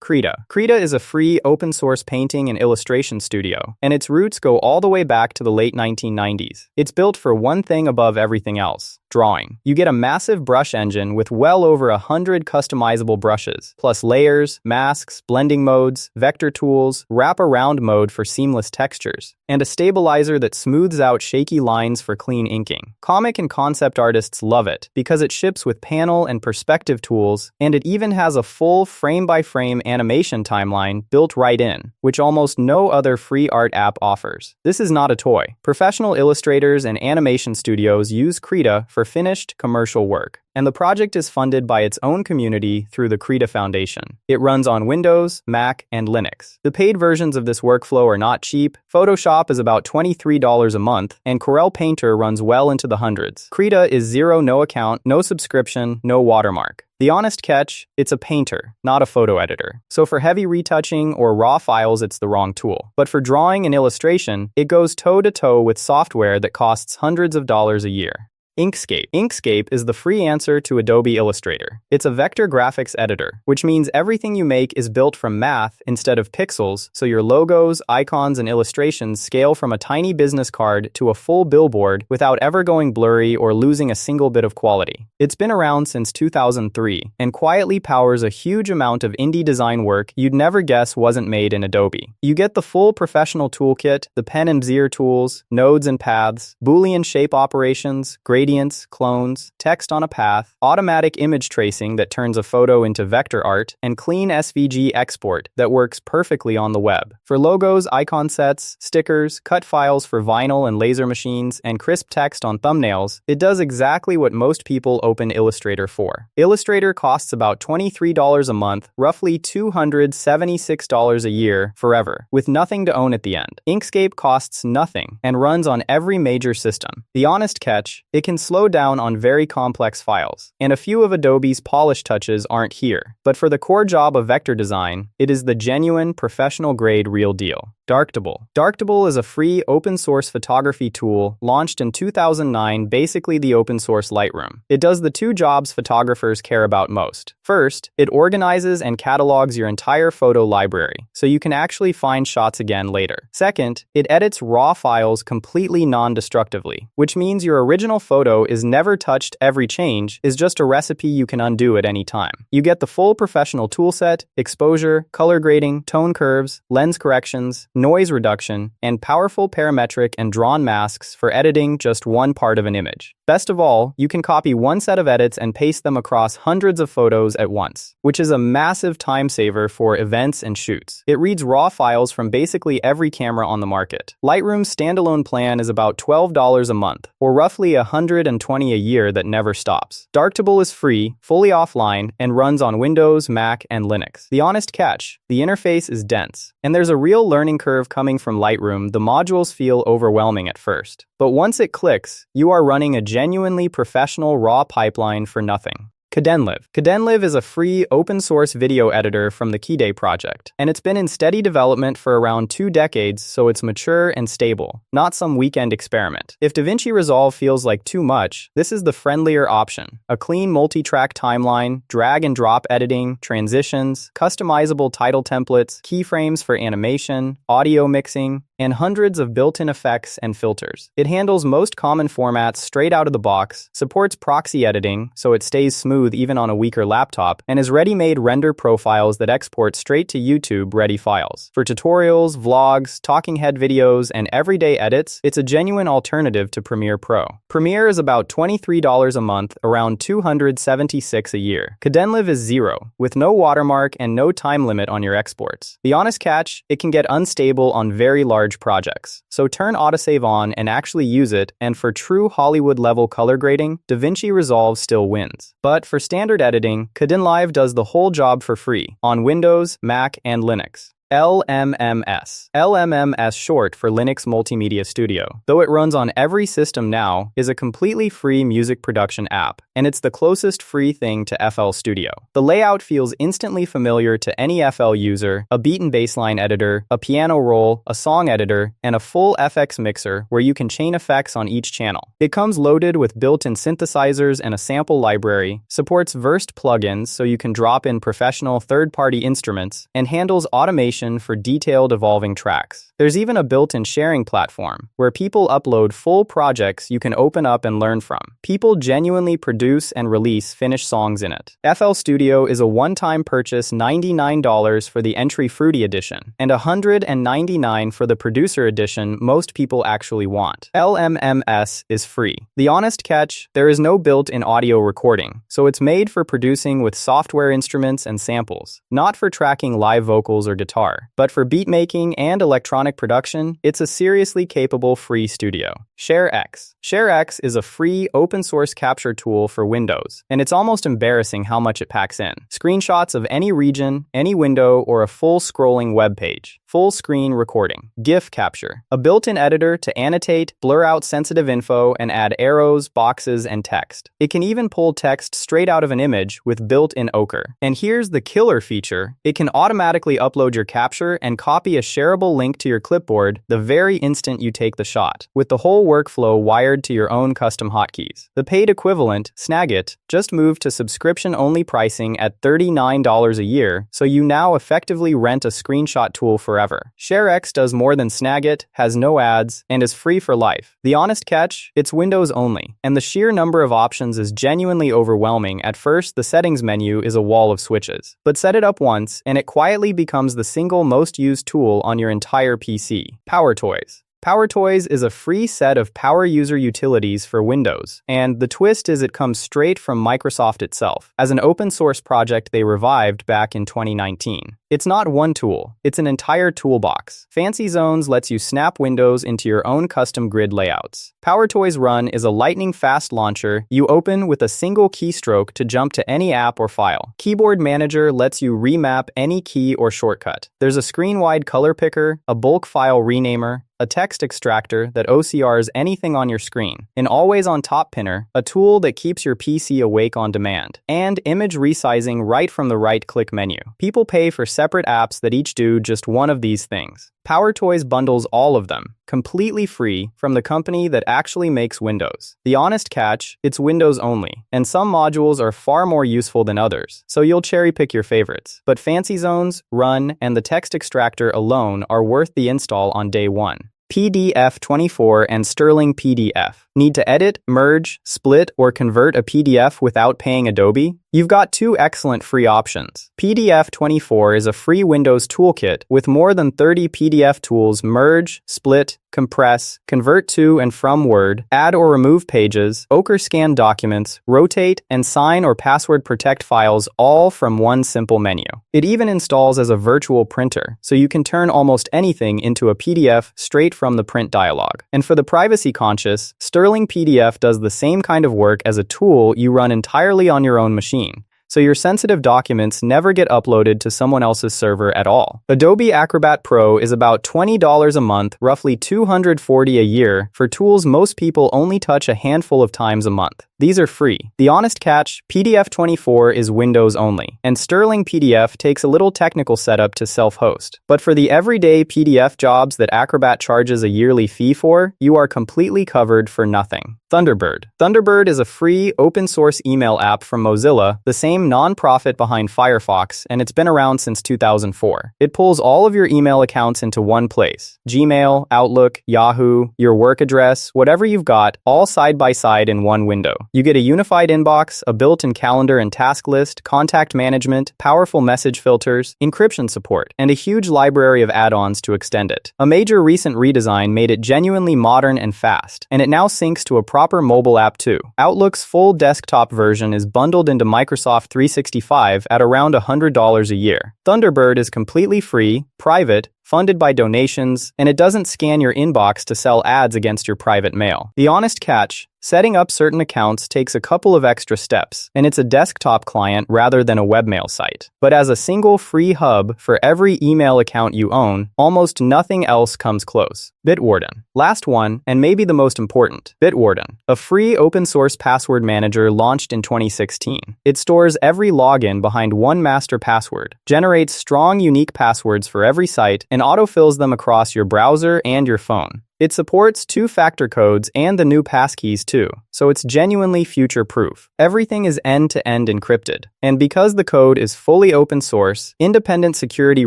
Krita. Krita is a free, open-source painting and illustration studio, and its roots go all the way back to the late 1990s. It's built for one thing above everything else: drawing. You get a massive brush engine with well over 100 customizable brushes, plus layers, masks, blending modes, vector tools, wrap-around mode for seamless textures, and a stabilizer that smooths out shaky lines for clean inking. Comic and concept artists love it because it ships with panel and perspective tools, and it even has a full frame-by-frame animation timeline built right in, which almost no other free art app offers. This is not a toy. Professional illustrators and animation studios use Krita for finished commercial work, and the project is funded by its own community through the Krita Foundation. It runs on Windows, Mac, and Linux. The paid versions of this workflow are not cheap. Photoshop is about $23 a month, and Corel Painter runs well into the hundreds. Krita is no account, no subscription, no watermark. The honest catch: it's a painter, not a photo editor. So for heavy retouching or raw files, it's the wrong tool. But for drawing and illustration, it goes toe-to-toe with software that costs hundreds of dollars a year. Inkscape. Inkscape is the free answer to Adobe Illustrator. It's a vector graphics editor, which means everything you make is built from math instead of pixels, so your logos, icons, and illustrations scale from a tiny business card to a full billboard without ever going blurry or losing a single bit of quality. It's been around since 2003 and quietly powers a huge amount of indie design work you'd never guess wasn't made in Adobe. You get the full professional toolkit, the pen and bezier tools, nodes and paths, Boolean shape operations, gradients, clones, text on a path, automatic image tracing that turns a photo into vector art, and clean SVG export that works perfectly on the web. For logos, icon sets, stickers, cut files for vinyl and laser machines, and crisp text on thumbnails, it does exactly what most people open Illustrator for. Illustrator costs about $23 a month, roughly $276 a year, forever, with nothing to own at the end. Inkscape costs nothing and runs on every major system. The honest catch: it can slow down on very complex files, and a few of Adobe's polish touches aren't here. But for the core job of vector design, it is the genuine, professional-grade real deal. Darktable. Darktable is a free, open-source photography tool launched in 2009, basically the open-source Lightroom. It does the two jobs photographers care about most. First, it organizes and catalogs your entire photo library, so you can actually find shots again later. Second, it edits raw files completely non-destructively, which means your original photo is never touched. Every change is just a recipe you can undo at any time. You get the full professional toolset, exposure, color grading, tone curves, lens corrections, noise reduction, and powerful parametric and drawn masks for editing just one part of an image. Best of all, you can copy one set of edits and paste them across hundreds of photos at once, which is a massive time saver for events and shoots. It reads raw files from basically every camera on the market. Lightroom's standalone plan is about $12 a month, or roughly $120 a year that never stops. Darktable is free, fully offline, and runs on Windows, Mac, and Linux. The honest catch: the interface is dense, and there's a real learning curve coming from Lightroom. The modules feel overwhelming at first, but once it clicks, you are running a genuinely professional raw pipeline for nothing. Kdenlive. Kdenlive is a free, open-source video editor from the Kdenlive project, and it's been in steady development for around 2 decades, so it's mature and stable, not some weekend experiment. If DaVinci Resolve feels like too much, this is the friendlier option. A clean multi-track timeline, drag-and-drop editing, transitions, customizable title templates, keyframes for animation, audio mixing, and hundreds of built-in effects and filters. It handles most common formats straight out of the box, supports proxy editing so it stays smooth even on a weaker laptop, and is ready-made render profiles that export straight to YouTube-ready files. For tutorials, vlogs, talking head videos, and everyday edits, it's a genuine alternative to Premiere Pro. Premiere is about $23 a month, around $276 a year. Kdenlive is zero, with no watermark and no time limit on your exports. The honest catch: it can get unstable on very large projects. So turn autosave on and actually use it, and for true Hollywood-level color grading, DaVinci Resolve still wins. But for standard editing, Kdenlive does the whole job for free on Windows, Mac, and Linux. LMMS. LMMS, short for Linux Multimedia Studio, though it runs on every system now, is a completely free music production app, and it's the closest free thing to FL Studio. The layout feels instantly familiar to any FL user: a beat and bassline editor, a piano roll, a song editor, and a full FX mixer where you can chain effects on each channel. It comes loaded with built-in synthesizers and a sample library, supports versed plugins so you can drop in professional third-party instruments, and handles automation for detailed evolving tracks. There's even a built-in sharing platform where people upload full projects you can open up and learn from. People genuinely produce and release finished songs in it. FL Studio is a one-time purchase, $99 for the entry fruity edition, and $199 for the producer edition most people actually want. LMMS is free. The honest catch: there is no built-in audio recording, so it's made for producing with software instruments and samples, not for tracking live vocals or guitar. But for beat making and electronic production, it's a seriously capable free studio. ShareX. ShareX is a free open-source capture tool for Windows, and it's almost embarrassing how much it packs in. Screenshots of any region, any window, or a full scrolling web page. Full screen recording. GIF capture. A built-in editor to annotate, blur out sensitive info, and add arrows, boxes, and text. It can even pull text straight out of an image with built-in ochre. And here's the killer feature: it can automatically upload your capture and copy a shareable link to your clipboard the very instant you take the shot, with the whole workflow wired to your own custom hotkeys. The paid equivalent, Snagit, just moved to subscription-only pricing at $39 a year, so you now effectively rent a screenshot tool forever. ShareX does more than Snagit, has no ads, and is free for life. The honest catch: it's Windows only, and the sheer number of options is genuinely overwhelming. At first, the settings menu is a wall of switches, but set it up once, and it quietly becomes the single most used tool on your entire PC. PowerToys. PowerToys is a free set of power user utilities for Windows, and the twist is it comes straight from Microsoft itself, as an open-source project they revived back in 2019. It's not one tool, it's an entire toolbox. Fancy Zones lets you snap windows into your own custom grid layouts. PowerToys Run is a lightning-fast launcher you open with a single keystroke to jump to any app or file. Keyboard Manager lets you remap any key or shortcut. There's a screen-wide color picker, a bulk file renamer, a text extractor that OCRs anything on your screen, an always-on-top pinner, a tool that keeps your PC awake on demand, and image resizing right from the right-click menu. People pay for separate apps that each do just one of these things. PowerToys bundles all of them, completely free, from the company that actually makes Windows. The honest catch: it's Windows only, and some modules are far more useful than others, so you'll cherry-pick your favorites. But Fancy Zones, Run, and the text extractor alone are worth the install on day one. PDF24 and Stirling PDF. Need to edit, merge, split, or convert a PDF without paying Adobe? You've got two excellent free options. PDF24 is a free Windows toolkit with more than 30 PDF tools: merge, split, compress, convert to and from Word, add or remove pages, ochre scan documents, rotate, and sign or password protect files, all from one simple menu. It even installs as a virtual printer, so you can turn almost anything into a PDF straight from the print dialog. And for the privacy conscious, Stirling PDF does the same kind of work as a tool you run entirely on your own machine, so your sensitive documents never get uploaded to someone else's server at all. Adobe Acrobat Pro is about $20 a month, roughly $240 a year, for tools most people only touch a handful of times a month. These are free. The honest catch: PDF24 is Windows only, and Stirling PDF takes a little technical setup to self-host. But for the everyday PDF jobs that Acrobat charges a yearly fee for, you are completely covered for nothing. Thunderbird. Thunderbird is a free, open-source email app from Mozilla, the same non-profit behind Firefox, and it's been around since 2004. It pulls all of your email accounts into one place: Gmail, Outlook, Yahoo, your work address, whatever you've got, all side by side in one window. You get a unified inbox, a built-in calendar and task list, contact management, powerful message filters, encryption support, and a huge library of add-ons to extend it. A major recent redesign made it genuinely modern and fast, and it now syncs to a proper mobile app too. Outlook's full desktop version is bundled into Microsoft 365 at around $100 a year. Thunderbird is completely free, private, funded by donations, and it doesn't scan your inbox to sell ads against your private mail. The honest catch: setting up certain accounts takes a couple of extra steps, and it's a desktop client rather than a webmail site. But as a single free hub for every email account you own, almost nothing else comes close. Bitwarden. Last one, and maybe the most important. Bitwarden, a free open-source password manager launched in 2016. It stores every login behind one master password, generates strong, unique passwords for every site, and autofills them across your browser and your phone. It supports two-factor codes and the new passkeys too, so it's genuinely future-proof. Everything is end-to-end encrypted. And because the code is fully open source, independent security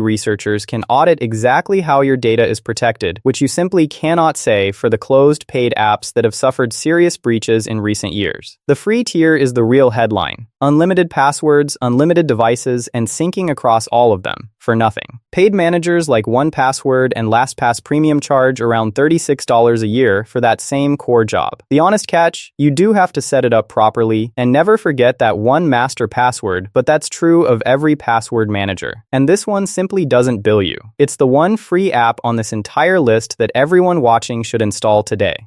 researchers can audit exactly how your data is protected, which you simply cannot say for the closed paid apps that have suffered serious breaches in recent years. The free tier is the real headline. Unlimited passwords, unlimited devices, and syncing across all of them, for nothing. Paid managers like 1Password and LastPass Premium charge around $36 a year for that same core job. The honest catch: you do have to set it up properly, and never forget that one master password, but that's true of every password manager. And this one simply doesn't bill you. It's the one free app on this entire list that everyone watching should install today.